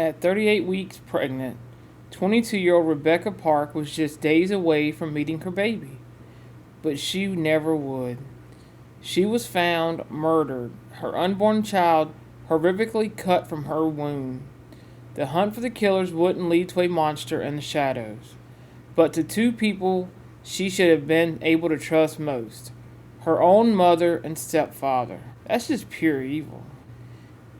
At 38 weeks pregnant, 22-year-old Rebecca Park was just days away from meeting her baby. But she never would. She was found murdered, her unborn child horrifically cut from her womb. The hunt for the killers wouldn't lead to a monster in the shadows, but to two people she should have been able to trust most: her own mother and stepfather. That's just pure evil.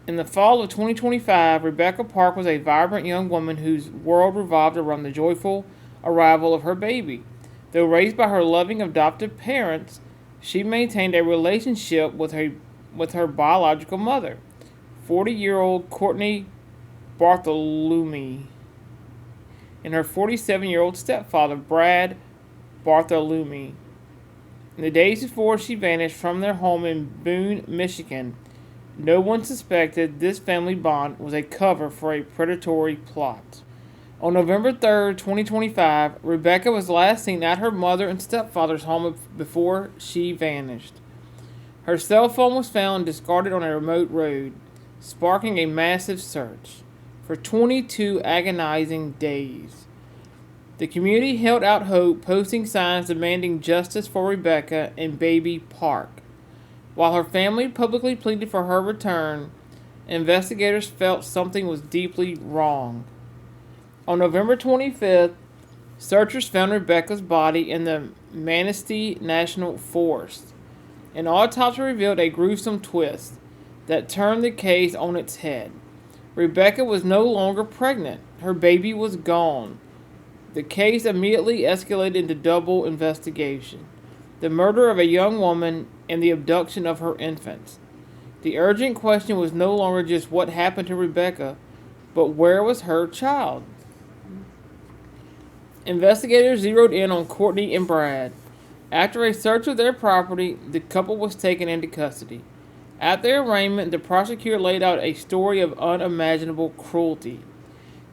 In the fall of 2025, Rebecca Park was a vibrant young woman whose world revolved around the joyful arrival of her baby. Though raised by her loving adoptive parents, she maintained a relationship with her biological mother, 40-year-old Courtney Bartholomew, and her 47-year-old stepfather, Brad Bartholomew. In the days before she vanished from their home in Boone, Michigan, no one suspected this family bond was a cover for a predatory plot. On November 3rd, 2025, Rebecca was last seen at her mother and stepfather's home before she vanished. Her cell phone was found discarded on a remote road, sparking a massive search for 22 agonizing days. The community held out hope, posting signs demanding justice for Rebecca and baby Park. While her family publicly pleaded for her return, investigators felt something was deeply wrong. On November 25th, searchers found Rebecca's body in the Manistee National Forest. An autopsy revealed a gruesome twist that turned the case on its head. Rebecca was no longer pregnant. Her baby was gone. The case immediately escalated into double investigation: the murder of a young woman and the abduction of her infants. The urgent question was no longer just what happened to Rebecca, but where was her child? Investigators zeroed in on Courtney and Brad. After a search of their property, the couple was taken into custody. At their arraignment, the prosecutor laid out a story of unimaginable cruelty,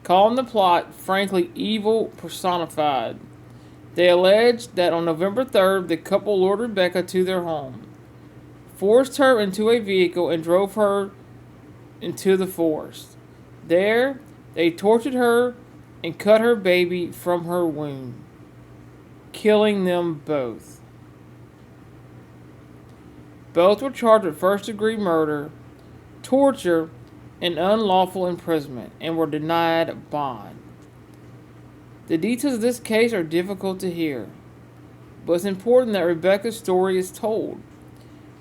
calling the plot, frankly, evil personified. They alleged that on November 3rd, the couple lured Rebecca to their home, forced her into a vehicle, and drove her into the forest. There, they tortured her and cut her baby from her womb, killing them both. Both were charged with first-degree murder, torture, and unlawful imprisonment, and were denied bond. The details of this case are difficult to hear, but it's important that Rebecca's story is told.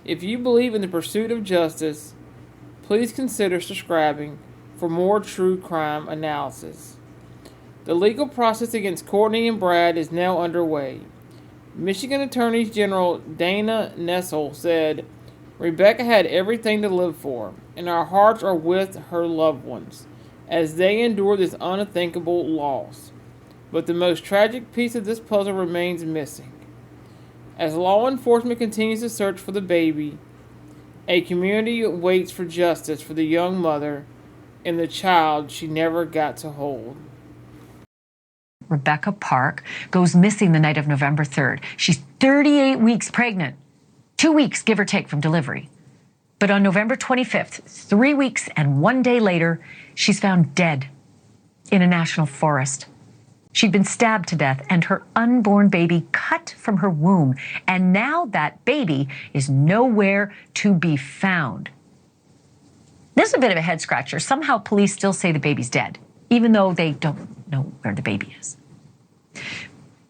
If you believe in the pursuit of justice, please consider subscribing for more true crime analysis. The legal process against Courtney and Brad is now underway. Michigan Attorney General Dana Nessel said, "Rebecca had everything to live for, and our hearts are with her loved ones as they endure this unthinkable loss. But the most tragic piece of this puzzle remains missing. As law enforcement continues to search for the baby, a community waits for justice for the young mother and the child she never got to hold." Rebecca Park goes missing the night of November 3rd. She's 38 weeks pregnant, 2 weeks, give or take, from delivery. But on November 25th, 3 weeks and 1 day later, she's found dead in a national forest. She'd been stabbed to death and her unborn baby cut from her womb. And now that baby is nowhere to be found. This is a bit of a head scratcher. Somehow police still say the baby's dead, even though they don't know where the baby is.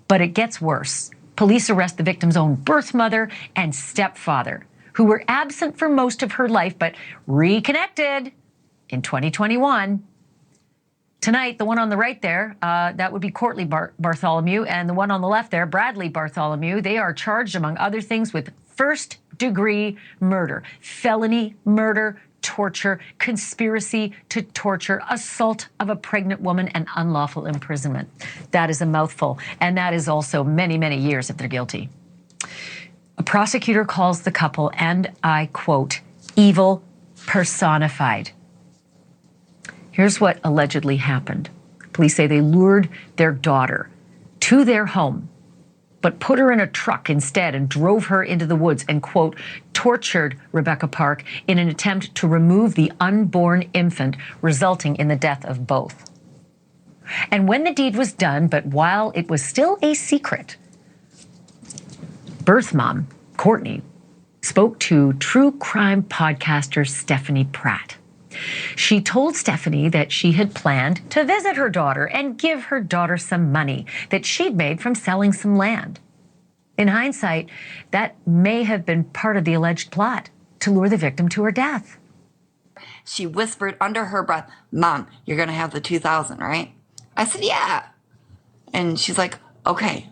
But it gets worse. Police arrest the victim's own birth mother and stepfather, who were absent for most of her life, but reconnected in 2021. Tonight, the one on the right there, that would be Courtney Bartholomew, and the one on the left there, Bradley Bartholomew, they are charged, among other things, with first-degree murder, felony murder, torture, conspiracy to torture, assault of a pregnant woman, and unlawful imprisonment. That is a mouthful, and that is also many, many years if they're guilty. A prosecutor calls the couple, and I quote, evil personified. Here's what allegedly happened. Police say they lured their daughter to their home, but put her in a truck instead and drove her into the woods and, quote, tortured Rebecca Park in an attempt to remove the unborn infant, resulting in the death of both. And when the deed was done, but while it was still a secret, birth mom, Courtney, spoke to true crime podcaster Stephanie Pratt. She told Stephanie that she had planned to visit her daughter and give her daughter some money that she'd made from selling some land. In hindsight, that may have been part of the alleged plot to lure the victim to her death. She whispered under her breath, "Mom, you're going to have the 2,000, right?" I said, "Yeah." And she's like, "Okay."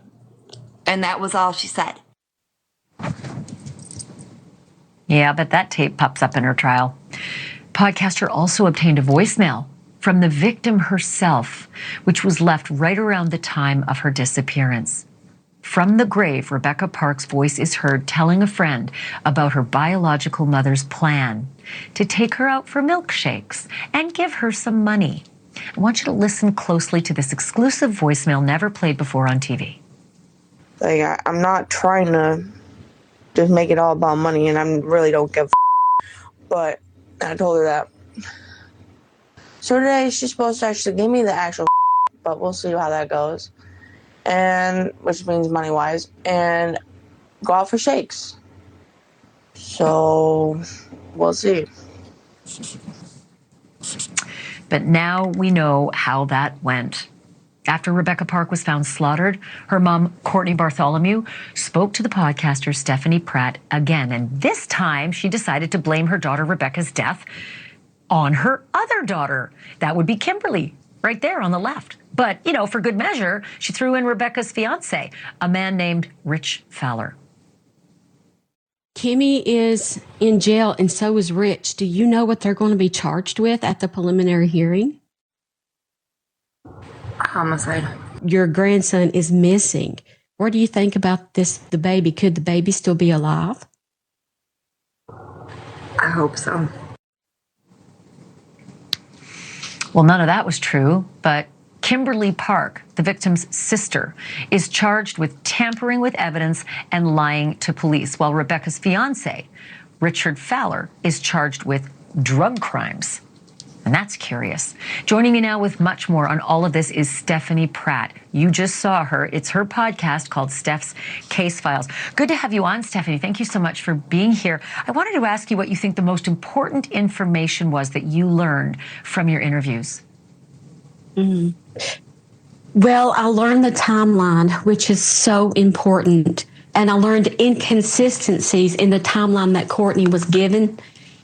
And that was all she said. Yeah, but that tape pops up in her trial. Podcaster also obtained a voicemail from the victim herself, which was left right around the time of her disappearance. From the grave, Rebecca Park's voice is heard telling a friend about her biological mother's plan to take her out for milkshakes and give her some money. I want you to listen closely to this exclusive voicemail never played before on TV. Like, I'm not trying to just make it all about money, and I really don't give a but I told her that. So today she's supposed to actually give me the actual but we'll see how that goes. And which means money-wise, and go out for shakes. So we'll see. But now we know how that went. After Rebecca Park was found slaughtered, her mom, Courtney Bartholomew, spoke to the podcaster Stephanie Pratt again. And this time she decided to blame her daughter Rebecca's death on her other daughter. That would be Kimberly, right there on the left. But, you know, for good measure, she threw in Rebecca's fiance, a man named Rich Fowler. Kimmy is in jail and so is Rich. Do you know what they're going to be charged with at the preliminary hearing? Homicide. Your grandson is missing. What do you think about this, the baby? Could the baby still be alive? I hope so. Well, none of that was true, but Kimberly Park, the victim's sister, is charged with tampering with evidence and lying to police, while Rebecca's fiance, Richard Fowler, is charged with drug crimes. And that's curious. Joining me now with much more on all of this is Stephanie Pratt. You just saw her. It's her podcast called Steph's Case Files. Good to have you on, Stephanie. Thank you so much for being here. I wanted to ask you what you think the most important information was that you learned from your interviews. Well, I learned the timeline, which is so important. And I learned inconsistencies in the timeline that Courtney was given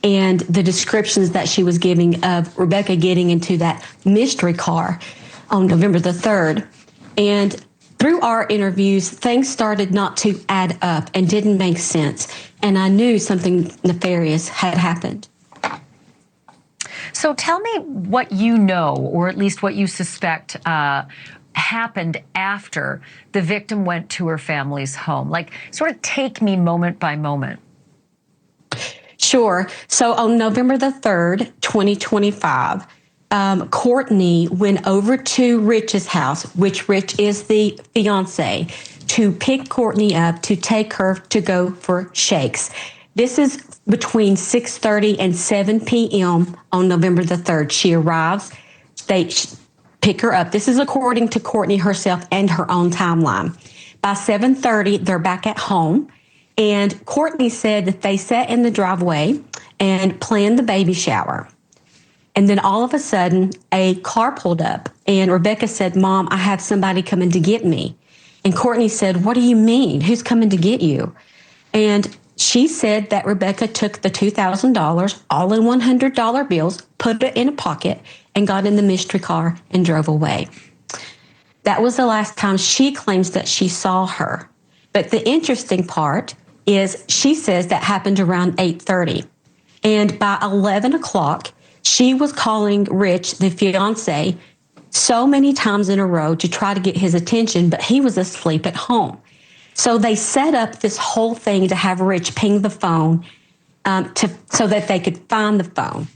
and the descriptions that she was giving of Rebecca getting into that mystery car on November the 3rd. And through our interviews, things started not to add up and didn't make sense. And I knew something nefarious had happened. So tell me what you know, or at least what you suspect happened after the victim went to her family's home. Like, sort of take me moment by moment. Sure. So on November the 3rd, 2025, Courtney went over to Rich's house, which Rich is the fiance, to pick Courtney up to take her to go for shakes. This is between 6:30 and 7 p.m. on November the 3rd. She arrives. They pick her up. This is according to Courtney herself and her own timeline. By 7:30, they're back at home. And Courtney said that they sat in the driveway and planned the baby shower. And then all of a sudden, a car pulled up. And Rebecca said, "Mom, I have somebody coming to get me." And Courtney said, "What do you mean? Who's coming to get you?" And she said that Rebecca took the $2,000, all in $100 bills, put it in a pocket, and got in the mystery car and drove away. That was the last time she claims that she saw her. But the interesting part is she says that happened around 8:30. And by 11 o'clock, she was calling Rich, the fiance, so many times in a row to try to get his attention, but he was asleep at home. So they set up this whole thing to have Rich ping the phone so that they could find the phone.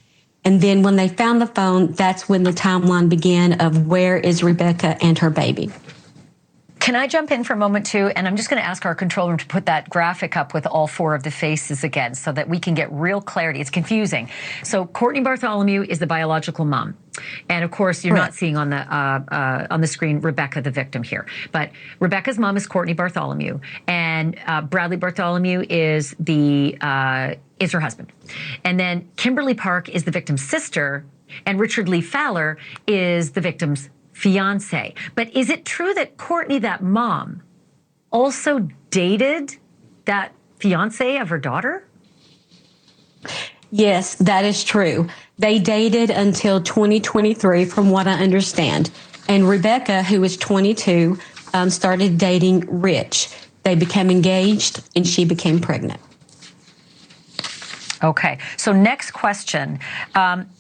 And then when they found the phone, that's when the timeline began of where is Rebecca and her baby. Can I jump in for a moment too? And I'm just going to ask our control room to put that graphic up with all four of the faces again so that we can get real clarity. It's confusing. So Courtney Bartholomew is the biological mom. And of course, you're not seeing on the screen Rebecca, the victim here. But Rebecca's mom is Courtney Bartholomew. And Bradley Bartholomew is her husband. And then Kimberly Park is the victim's sister. And Richard Lee Fowler is the victim's fiance. But is it true that Courtney, that mom, also dated that fiance of her daughter? Yes, that is true. They dated until 2023, from what I understand. And Rebecca, who was 22, started dating Rich. They became engaged, and she became pregnant. Okay. So next question.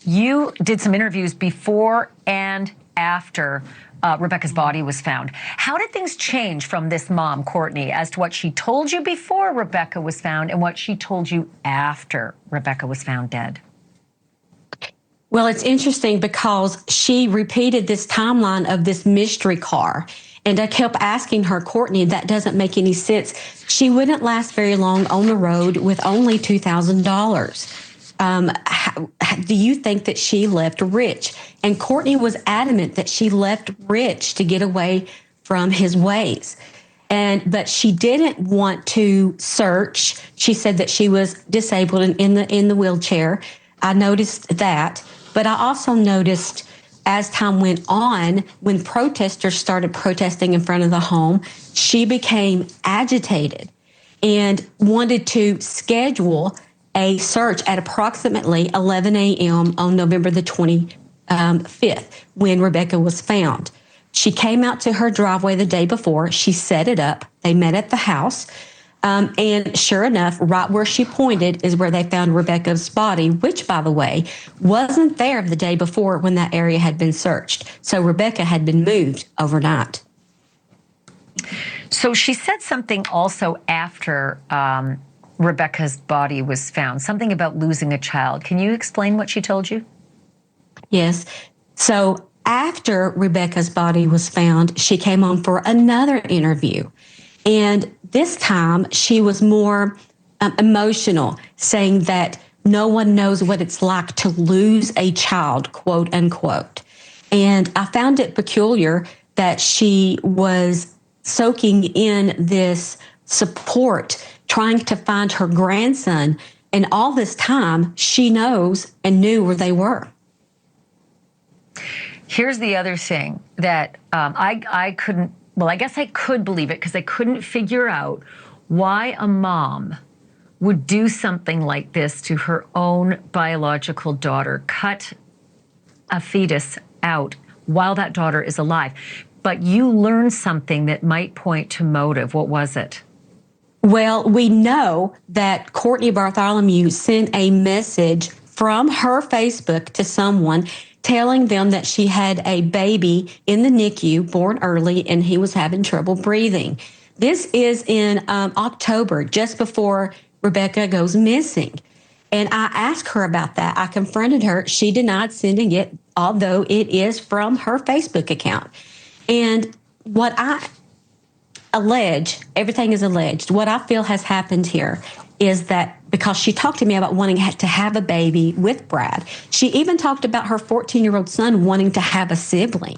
You did some interviews before and after Rebecca's body was found. How did things change from this mom, Courtney, as to what she told you before Rebecca was found and what she told you after Rebecca was found dead? Well, it's interesting because she repeated this timeline of this mystery car. And I kept asking her, Courtney, that doesn't make any sense. She wouldn't last very long on the road with only $2,000. Do you think that she left Rich? And Courtney was adamant that she left Rich to get away from his ways. But she didn't want to search. She said that she was disabled and in the wheelchair. I noticed that. But I also noticed as time went on, when protesters started protesting in front of the home, she became agitated and wanted to schedule a search at approximately 11 a.m. on November the 25th when Rebecca was found. She came out to her driveway the day before. She set it up. They met at the house. And sure enough, right where she pointed is where they found Rebecca's body, which, by the way, wasn't there the day before when that area had been searched. So Rebecca had been moved overnight. So she said something also after Rebecca's body was found, something about losing a child. Can you explain what she told you? Yes. So after Rebecca's body was found, she came on for another interview. And this time she was more emotional, saying that no one knows what it's like to lose a child, quote unquote. And I found it peculiar that she was soaking in this support, trying to find her grandson. And all this time, she knows and knew where they were. Here's the other thing that I couldn't, well, I guess I could believe it because I couldn't figure out why a mom would do something like this to her own biological daughter, cut a fetus out while that daughter is alive. But you learned something that might point to motive. What was it? Well, we know that Courtney Bartholomew sent a message from her Facebook to someone telling them that she had a baby in the NICU, born early, and he was having trouble breathing. This is in October, just before Rebecca goes missing. And I asked her about that. I confronted her. She denied sending it, although it is from her Facebook account. And what I allege, everything is alleged. What I feel has happened here is that because she talked to me about wanting to have a baby with Brad, she even talked about her 14-year-old son wanting to have a sibling.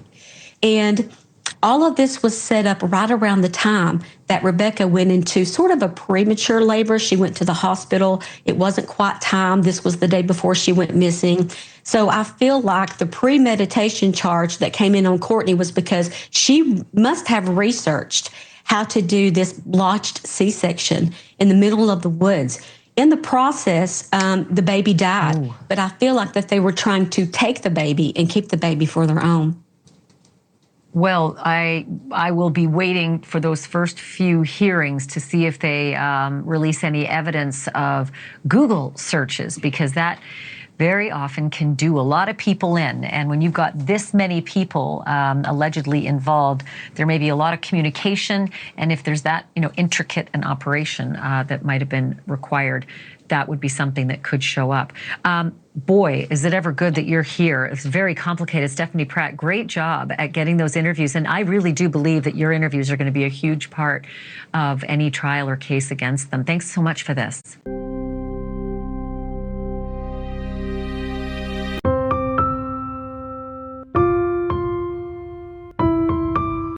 And all of this was set up right around the time that Rebecca went into sort of a premature labor. She went to the hospital. It wasn't quite time. This was the day before she went missing. So I feel like the premeditation charge that came in on Courtney was because she must have researched how to do this blotched C-section in the middle of the woods. In the process, the baby died. Ooh. But I feel like that they were trying to take the baby and keep the baby for their own. Well, I will be waiting for those first few hearings to see if they release any evidence of Google searches, because that very often can do a lot of people in. And when you've got this many people allegedly involved, there may be a lot of communication. And if there's that, intricate an operation that might have been required, that would be something that could show up. Boy, is it ever good that you're here. It's very complicated. Stephanie Pratt, great job at getting those interviews. And I really do believe that your interviews are going to be a huge part of any trial or case against them. Thanks so much for this.